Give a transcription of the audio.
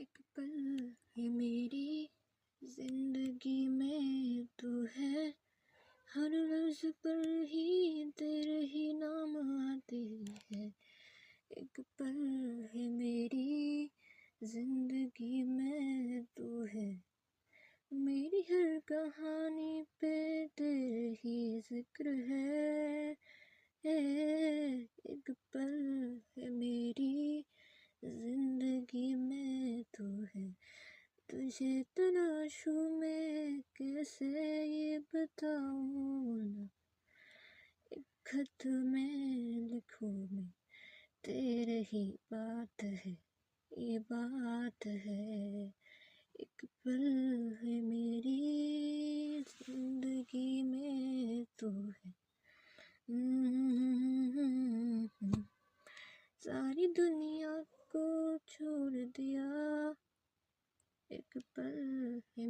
एक पल है मेरी जिंदगी में तू है, हर लफ्ज पर ही तेरे ही नाम आते हैं। एक पल है मेरी जिंदगी में तू है, मेरी हर कहानी पे तेरे ही जिक्र है। एक पल है मेरी जिंदगी में तू है, तुझे तलाशूं मैं कैसे ये बताऊं ना, एक खत में लिखूं मैं तेरे ही बात है, ये बात है। एक पल है मेरी जिंदगी में तू है। सारी दुनिया को छोड़ दिया, एक पल है